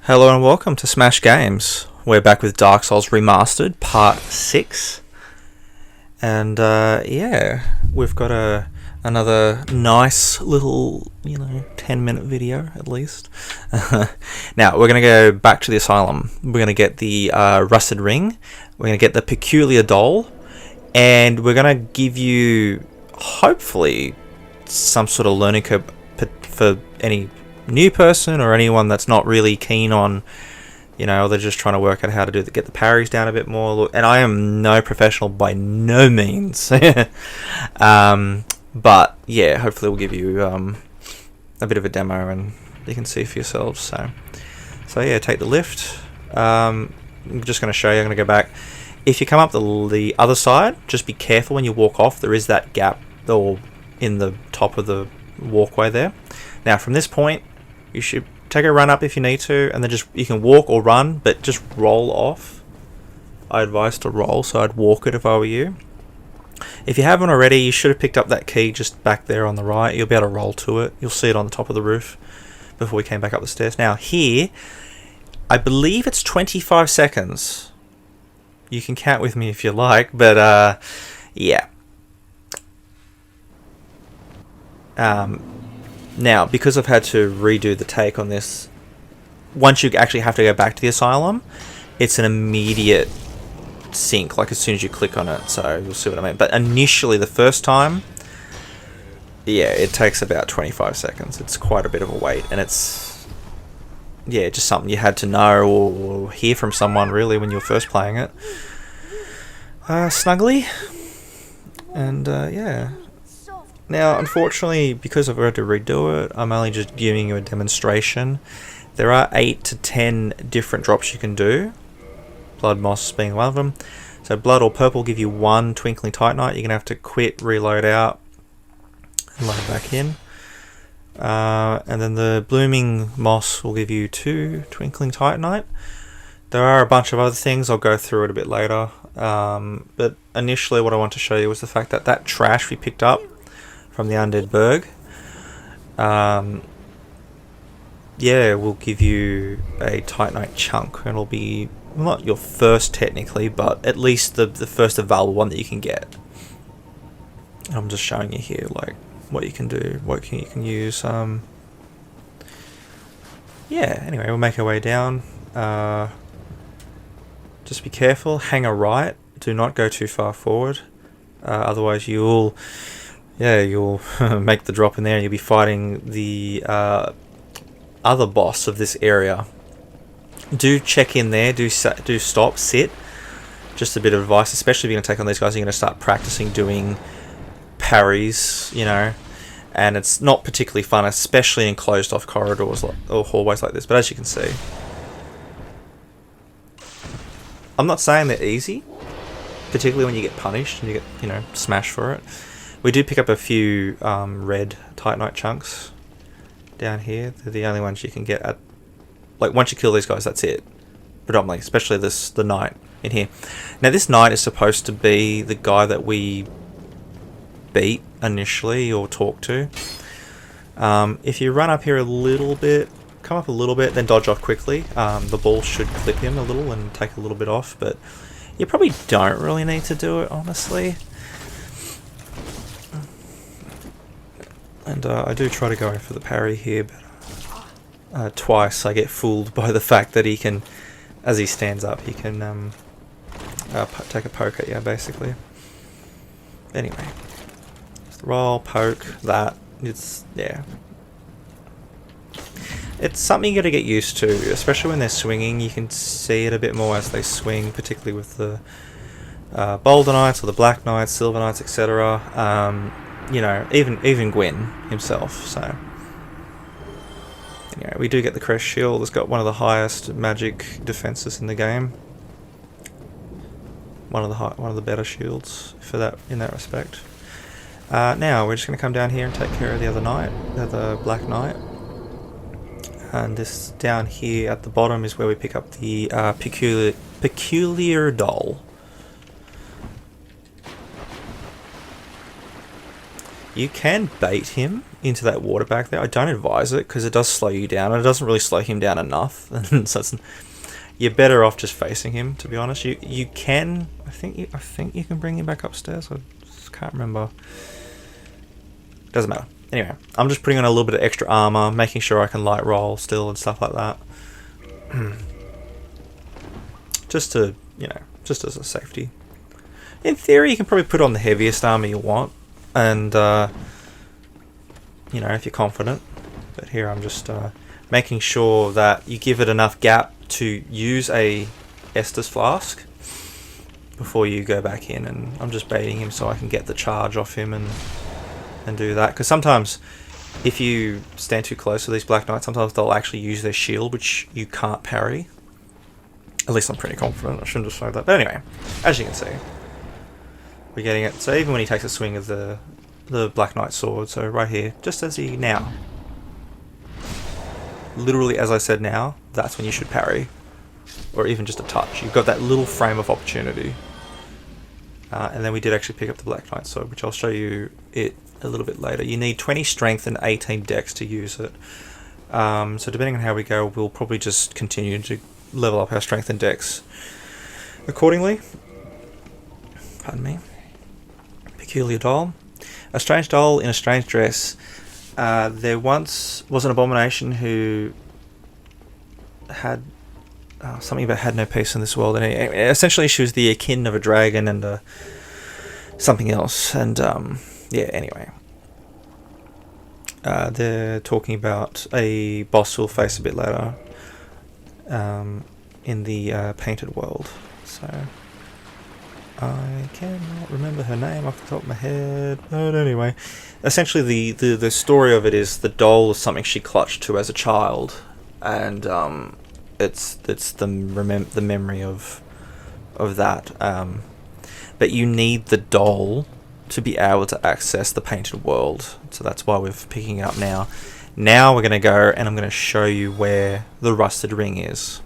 Hello and welcome to Smash Games. We're back with Dark Souls Remastered, Part 6. And yeah, we've got another nice little, 10-minute video at least. Now, we're going to go back to the Asylum. We're going to get the Rusted Ring. We're going to get the Peculiar Doll. And we're going to give you, hopefully, some sort of learning curve for any new person or anyone that's not really keen on, they're just trying to work out how to get the parries down a bit more. And I am no professional by no means. But yeah, hopefully we'll give you a bit of a demo and you can see for yourselves. So yeah, take the lift. I'm just going to show you. I'm going to go back. If you come up the other side, just be careful when you walk off. There is that gap in the top of the walkway there. Now from this point, you should take a run up if you need to, and then you can walk or run, but just roll off. I advise to roll, so I'd walk it if I were you. If you haven't already, you should have picked up that key just back there on the right. You'll be able to roll to it. You'll see it on the top of the roof before we came back up the stairs. Now here, I believe it's 25 seconds. You can count with me if you like, but yeah. Now, because I've had to redo the take on this, once you actually have to go back to the Asylum, it's an immediate sync, like as soon as you click on it, so you'll see what I mean. But initially, the first time, yeah, it takes about 25 seconds. It's quite a bit of a wait, and it's, yeah, just something you had to know or hear from someone, really, when you were first playing it. Snuggly, and yeah. Now, unfortunately, because I've had to redo it, I'm only just giving you a demonstration. There are 8 to 10 different drops you can do. Blood Moss being one of them. So blood or purple give you 1 Twinkling Titanite. You're going to have to quit, reload out, and load back in. And then the Blooming Moss will give you 2 Twinkling Titanite. There are a bunch of other things. I'll go through it a bit later. But initially what I want to show you was the fact that trash we picked up from the Undead Burg, yeah, we'll give you a Titanite chunk, and it'll be not your first technically, but at least the first available one that you can get. And I'm just showing you here, like, what you can do, what you can use. Yeah, anyway, we'll make our way down. Just be careful, hang a right, do not go too far forward, otherwise you'll make the drop in there and you'll be fighting the other boss of this area. Do check in there, do stop, sit. Just a bit of advice, especially if you're going to take on these guys, you're going to start practicing doing parries, and it's not particularly fun, especially in closed off corridors or hallways like this, but as you can see. I'm not saying they're easy, particularly when you get punished and you get, smashed for it. We do pick up a few red Titanite chunks down here. They're the only ones you can get at... Like, once you kill these guys, that's it. Predominantly, especially the knight in here. Now, this knight is supposed to be the guy that we beat initially or talked to. If you run up here a little bit, come up a little bit, then dodge off quickly, the ball should clip him a little and take a little bit off, but you probably don't really need to do it, honestly. And I do try to go in for the parry here, but twice I get fooled by the fact that he can, as he stands up, he can take a poke at you, basically. Anyway, just roll, poke, that. Yeah. It's something you got to get used to, especially when they're swinging. You can see it a bit more as they swing, particularly with the Boulder Knights or the Black Knights, Silver Knights, etc. Even Gwyn himself, so... Anyway, we do get the Crest Shield. It's got one of the highest magic defenses in the game. One of the better shields for that, in that respect. Now, we're just going to come down here and take care of the other Black Knight. And this down here at the bottom is where we pick up the Peculiar Doll. You can bait him into that water back there. I don't advise it because it does slow you down, and it doesn't really slow him down enough. So you're better off just facing him. To be honest, you can. I think you can bring him back upstairs. I just can't remember. Doesn't matter. Anyway, I'm just putting on a little bit of extra armor, making sure I can light roll still and stuff like that. Just to, just as a safety. In theory, you can probably put on the heaviest armor you want, and if you're confident. But here I'm just making sure that you give it enough gap to use a Estus flask before you go back in, and I'm just baiting him so I can get the charge off him and do that, because sometimes if you stand too close to these Black Knights, sometimes they'll actually use their shield, which you can't parry. At least I'm pretty confident. I shouldn't have said that, but anyway, as you can see, we're getting it. So even when he takes a swing of the Black Knight sword, so right here, just as he now, literally as I said now, that's when you should parry, or even just a touch. You've got that little frame of opportunity. And then we did actually pick up the Black Knight sword, which I'll show you it a little bit later. You need 20 strength and 18 dex to use it. So depending on how we go, we'll probably just continue to level up our strength and dex accordingly. Pardon me. Peculiar doll. A strange doll in a strange dress. There once was an abomination who had something about had no peace in this world. And essentially, she was the akin of a dragon and something else. And anyway. They're talking about a boss we'll face a bit later in the painted world. So I cannot remember her name off the top of my head. But anyway, essentially the story of it is the doll is something she clutched to as a child, and it's the memory of that. But you need the doll to be able to access the painted world, so that's why we're picking it up now. Now we're going to go, and I'm going to show you where the rusted ring is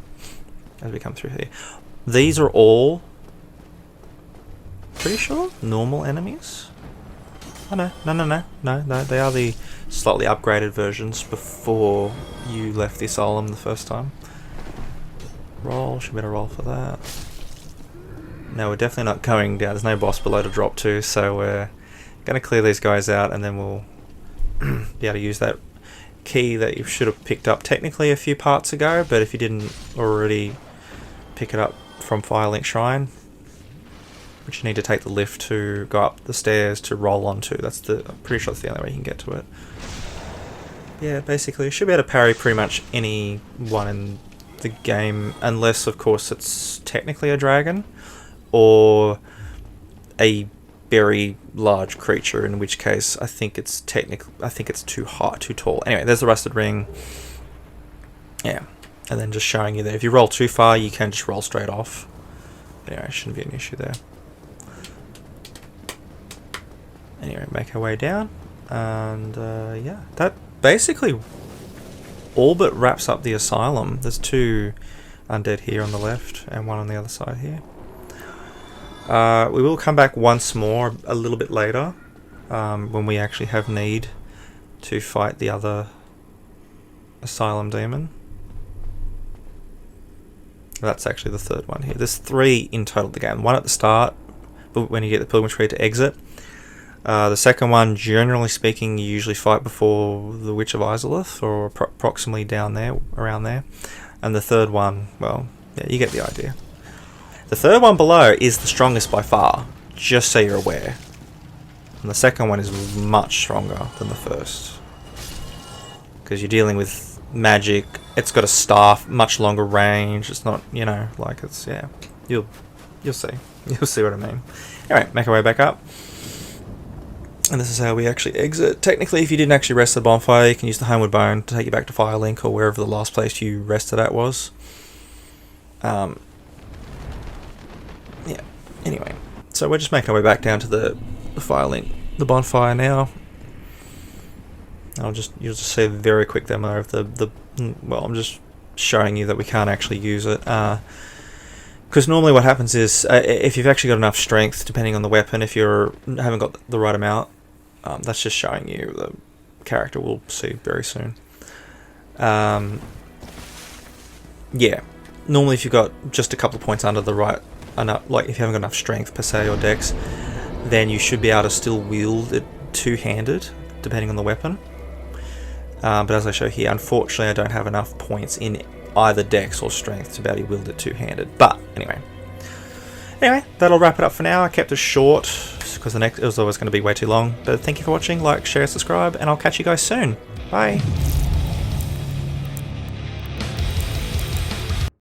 as we come through here. These are all, pretty sure, normal enemies. Oh no, they are the slightly upgraded versions before you left the asylum the first time. Roll, should be able to roll for that. No, we're definitely not going down. There's no boss below to drop to, so we're going to clear these guys out, and then we'll be able to use that key that you should have picked up technically a few parts ago, but if you didn't already pick it up from Firelink Shrine, which you need to take the lift to go up the stairs to roll onto. I'm pretty sure that's the only way you can get to it. Yeah, basically, you should be able to parry pretty much any one in the game, unless, of course, it's technically a dragon, or a very large creature, in which case I think it's too tall. Anyway, there's the rusted ring. Yeah, and then just showing you that if you roll too far, you can just roll straight off. Anyway, shouldn't be an issue there. Anyway, make our way down, and yeah, that basically all but wraps up the asylum. There's 2 undead here on the left, and 1 on the other side here. We will come back once more a little bit later, when we actually have need to fight the other asylum demon. That's actually the 3rd one here. There's 3 in total in the game. 1 at the start, but when you get the Pilgrim Tree to exit. The second one, generally speaking, you usually fight before the Witch of Izalith, or approximately down there, around there. And the 3rd one, well, yeah, you get the idea. The 3rd one below is the strongest by far, just so you're aware. And the second one is much stronger than the first, because you're dealing with magic. It's got a staff, much longer range. It's not, like it's, yeah. You'll see. You'll see what I mean. Anyway, make our way back up. And this is how we actually exit. Technically, if you didn't actually rest at the bonfire, you can use the Homeward Bone to take you back to Firelink, or wherever the last place you rested at was. Yeah, anyway. So we're just making our way back down to the Firelink, the bonfire now. You'll just see a very quick demo of well, I'm just showing you that we can't actually use it. Because normally what happens is, if you've actually got enough strength, depending on the weapon, if you haven't got the right amount, That's just showing you the character we'll see very soon. Yeah, normally if you've got just a couple of points under the right, like if you haven't got enough strength per se or dex, then you should be able to still wield it two-handed, depending on the weapon. But as I show here, unfortunately I don't have enough points in either dex or strength to be able to wield it two-handed. But anyway, that'll wrap it up for now. I kept it short because the next it was always going to be way too long. But thank you for watching. Like, share, subscribe, and I'll catch you guys soon. Bye.